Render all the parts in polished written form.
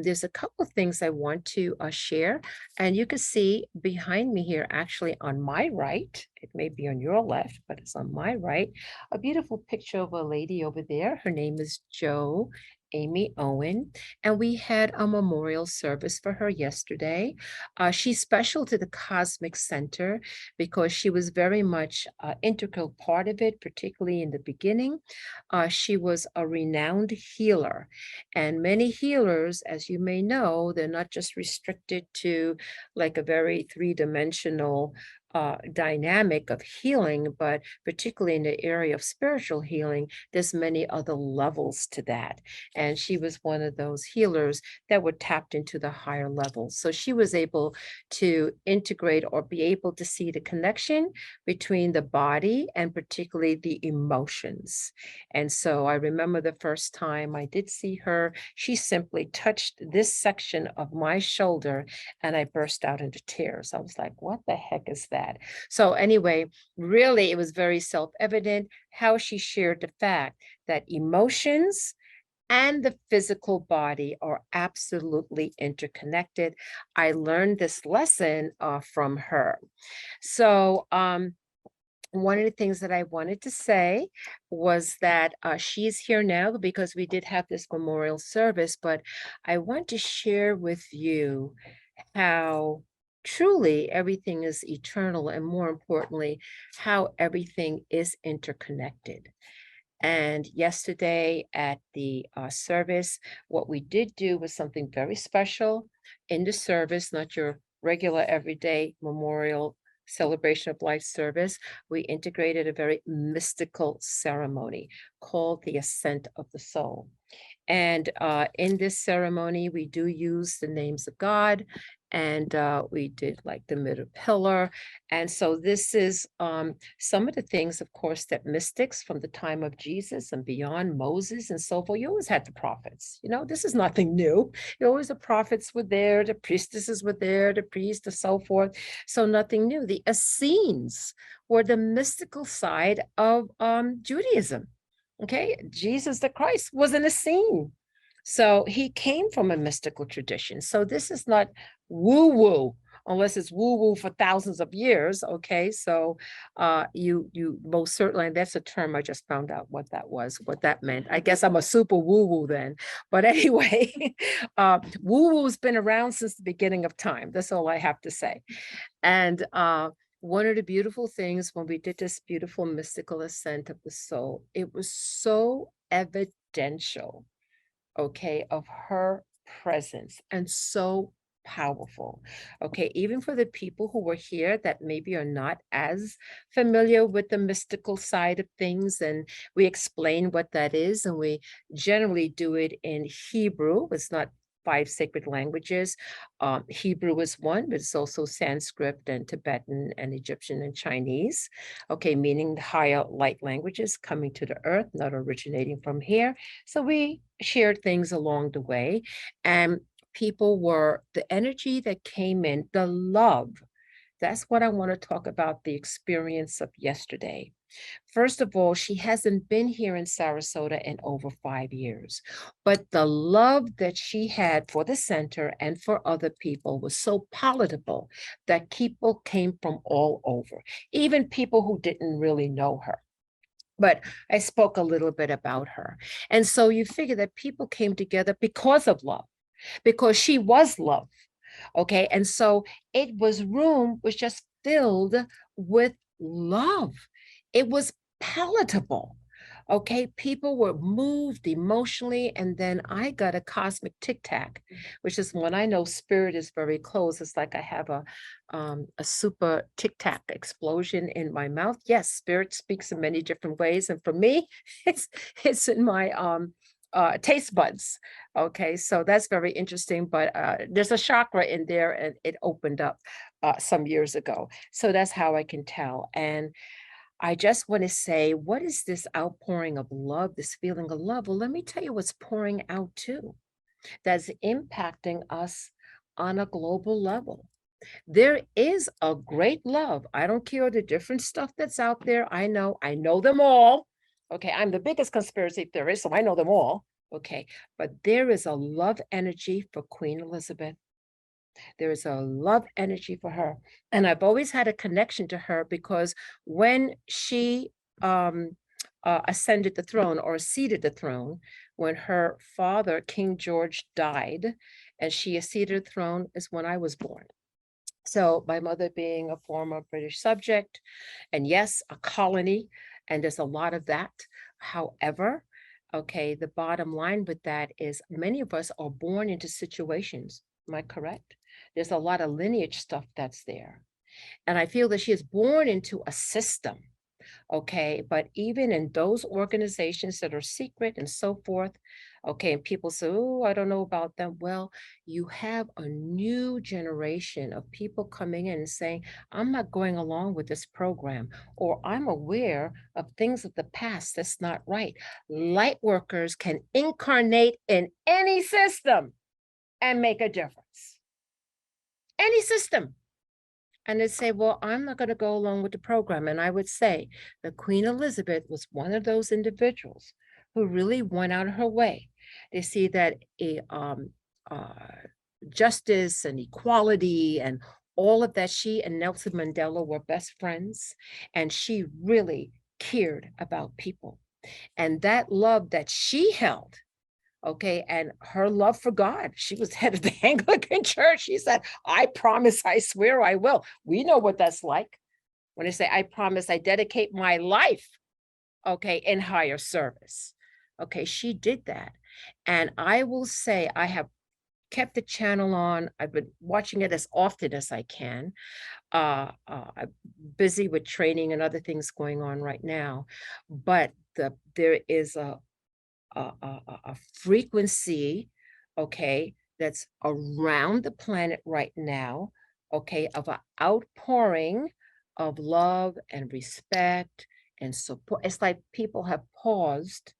There's a couple of things I want to share, and you can see behind me here, actually on my right, it may be on your left, but it's on my right, a beautiful picture of a lady over there. Her name is Joe Amy Owen, and we had a memorial service for her yesterday. She's special to the Cosmic Center because she was very much an integral part of it, particularly in the beginning. She was a renowned healer. And many healers, as you may know, they're not just restricted to like a very three-dimensional dynamic of healing, but particularly in the area of spiritual healing, there's many other levels to that. And she was one of those healers that were tapped into the higher levels. So she was able to integrate or be able to see the connection between the body and particularly the emotions. And so I remember the first time I did see her, she simply touched this section of my shoulder and I burst out into tears. I was like, what the heck is that? So, anyway, really, it was very self evident how she shared the fact that emotions and the physical body are absolutely interconnected. I learned this lesson from her. So, one of the things that I wanted to say was that she's here now because we did have this memorial service, but I want to share with you how truly everything is eternal and more importantly, how everything is interconnected. And yesterday at the service, what we did do was something very special in the service, not your regular everyday memorial celebration of life service. We integrated a very mystical ceremony called the Ascent of the Soul. And in this ceremony, we do use the names of God, and we did like the middle pillar. And so this is some of the things, of course, that mystics from the time of Jesus and beyond, Moses and so forth, you always had the prophets. You know, this is nothing new. You always the prophets were there, the priestesses were there, the priests, and so forth. So nothing new. The Essenes were the mystical side of Judaism. Okay, Jesus the Christ was an Essene. So he came from a mystical tradition. So this is not woo-woo, unless it's woo-woo for thousands of years. Okay, so you most certainly, that's a term I just found out what that was, what that meant. I guess I'm a super woo-woo then. But anyway, woo-woo's been around since the beginning of time. That's all I have to say. And one of the beautiful things when we did this beautiful mystical ascent of the soul, it was so evidential, okay, of her presence and so powerful. Okay, even for the people who were here that maybe are not as familiar with the mystical side of things, and we explain what that is, and we generally do it in Hebrew. It's not five sacred languages. Hebrew is one, but it's also Sanskrit and Tibetan and Egyptian and Chinese. Okay, meaning the higher light languages coming to the earth, not originating from here. So we shared things along the way, and people were the energy that came in, the love. That's what I want to talk about, the experience of yesterday. First of all, she hasn't been here in Sarasota in over 5 years, but the love that she had for the center and for other people was so palatable that people came from all over, even people who didn't really know her. But I spoke a little bit about her. And so you figure that people came together because of love, because she was love. Okay. And so room was just filled with love. It was palatable. Okay. People were moved emotionally. And then I got a cosmic tic tac, which is when I know spirit is very close. It's like I have a super tic tac explosion in my mouth. Yes, spirit speaks in many different ways. And for me, it's in my taste buds. Okay, so that's very interesting. But there's a chakra in there, and it opened up some years ago. So that's how I can tell. And I just want to say, what is this outpouring of love, this feeling of love? Well, let me tell you what's pouring out too, that's impacting us on a global level. There is a great love. I don't care the different stuff that's out there. I know them all. Okay, I'm the biggest conspiracy theorist, so I know them all. Okay, but there is a love energy for Queen Elizabeth. There is a love energy for her. And I've always had a connection to her because when she um, ascended the throne or seated the throne, when her father, King George, died, and she acceded the throne, is when I was born. So my mother being a former British subject, and yes, a colony, and there's a lot of that. However, okay, the bottom line with that is many of us are born into situations. Am I correct? There's a lot of lineage stuff that's there. And I feel that she is born into a system. Okay, but even in those organizations that are secret and so forth, okay, and people say, oh, I don't know about them. Well, you have a new generation of people coming in and saying, I'm not going along with this program, or I'm aware of things of the past that's not right. Light workers can incarnate in any system and make a difference. Any system. And they say, well, I'm not going to go along with the program. And I would say that Queen Elizabeth was one of those individuals who really went out of her way. They see that uh, justice and equality and all of that, she and Nelson Mandela were best friends. And she really cared about people. And that love that she held, okay, and her love for God. She was head of the Anglican Church. She said, I promise, I swear I will. We know what that's like. When I say, I promise, I dedicate my life, okay, in higher service. Okay, she did that. And I will say, I have kept the channel on. I've been watching it as often as I can. I'm busy with training and other things going on right now. But there is a frequency, okay, that's around the planet right now, okay, of an outpouring of love and respect and support. It's like people have paused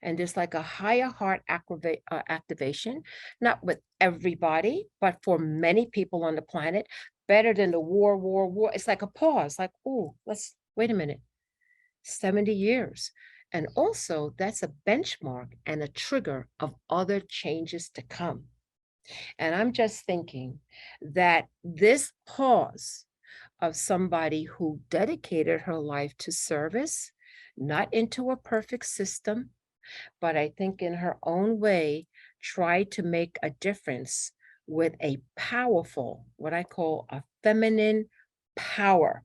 and there's like a higher heart activation, not with everybody, but for many people on the planet, better than the war. It's like a pause, like, oh, let's wait a minute. 70 years. And also, that's a benchmark and a trigger of other changes to come. And I'm just thinking that this pause of somebody who dedicated her life to service, not into a perfect system, but I think in her own way, tried to make a difference with a powerful, what I call power,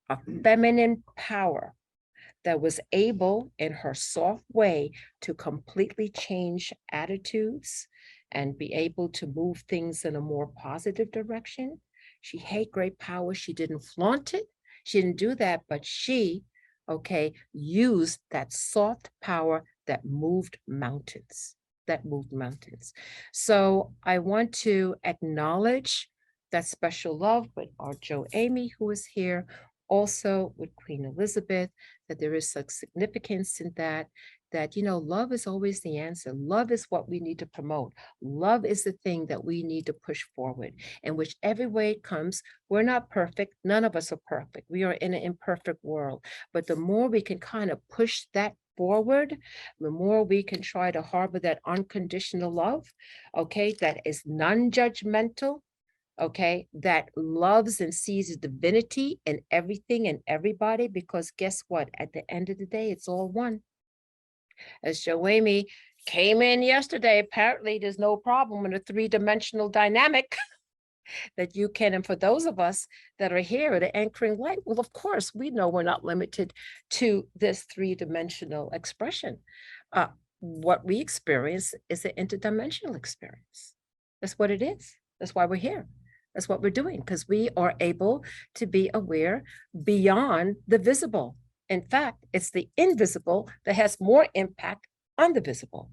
a feminine power that was able in her soft way to completely change attitudes and be able to move things in a more positive direction. She had great power. She didn't flaunt it. She didn't do that, but she, okay, used that soft power that moved mountains, that moved mountains. So I want to acknowledge that special love with our Joe Amy, who is here, also with Queen Elizabeth, that there is such significance in that, love is always the answer. Love is what we need to promote. Love is the thing that we need to push forward. And whichever way it comes, we're not perfect. None of us are perfect. We are in an imperfect world. But the more we can kind of push that forward, the more we can try to harbor that unconditional love, okay, that is non-judgmental, okay, that loves and sees divinity in everything and everybody, because guess what? At the end of the day, it's all one. As Joami came in yesterday, apparently there's no problem in a three-dimensional dynamic that you can, and for those of us that are here at Anchoring Light, well, of course, we know we're not limited to this three-dimensional expression. What we experience is an interdimensional experience. That's what it is. That's why we're here. That's what we're doing, because we are able to be aware beyond the visible. In fact, it's the invisible that has more impact on the visible.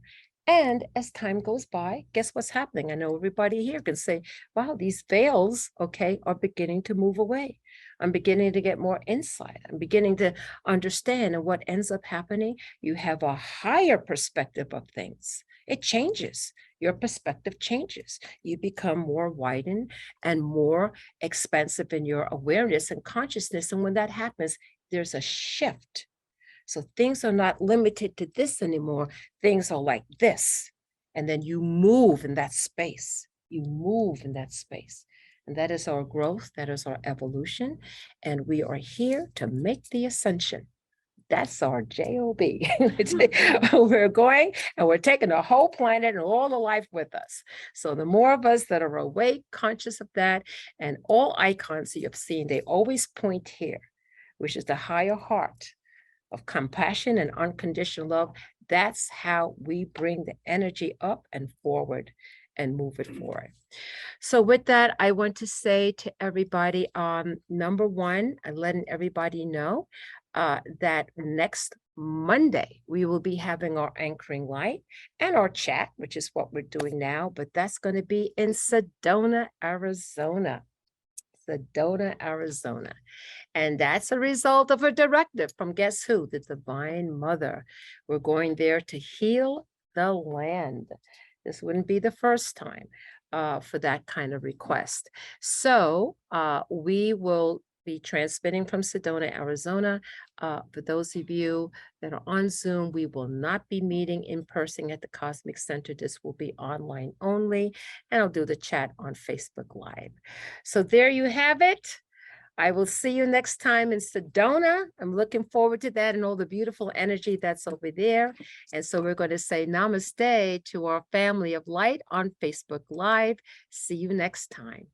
And as time goes by, guess what's happening? I know everybody here can say, wow, these veils, okay, are beginning to move away. I'm beginning to get more insight. I'm beginning to understand. And what ends up happening, you have a higher perspective of things. It changes. Your perspective changes. You become more widened and more expansive in your awareness and consciousness. And when that happens, there's a shift. So things are not limited to this anymore. Things are like this. And then you move in that space. You move in that space. And that is our growth. That is our evolution. And we are here to make the ascension. That's our job. We're going and we're taking the whole planet and all the life with us. So the more of us that are awake, conscious of that, and all icons you have seen, they always point here, which is the higher heart of compassion and unconditional love. That's how we bring the energy up and forward and move it forward. So with that, I want to say to everybody, number one, I'm letting everybody know that next Monday, we will be having our anchoring light and our chat, which is what we're doing now, but that's going to be in Sedona, Arizona. Sedona, Arizona. And that's a result of a directive from guess who? The Divine Mother. We're going there to heal the land. This wouldn't be the first time for that kind of request. So we will be transmitting from Sedona, Arizona. For those of you that are on Zoom, we will not be meeting in person at the Cosmic Center. This will be online only, and I'll do the chat on Facebook Live. So there you have it. I will see you next time in Sedona. I'm looking forward to that and all the beautiful energy that's over there. And so we're going to say namaste to our family of light on Facebook Live. See you next time.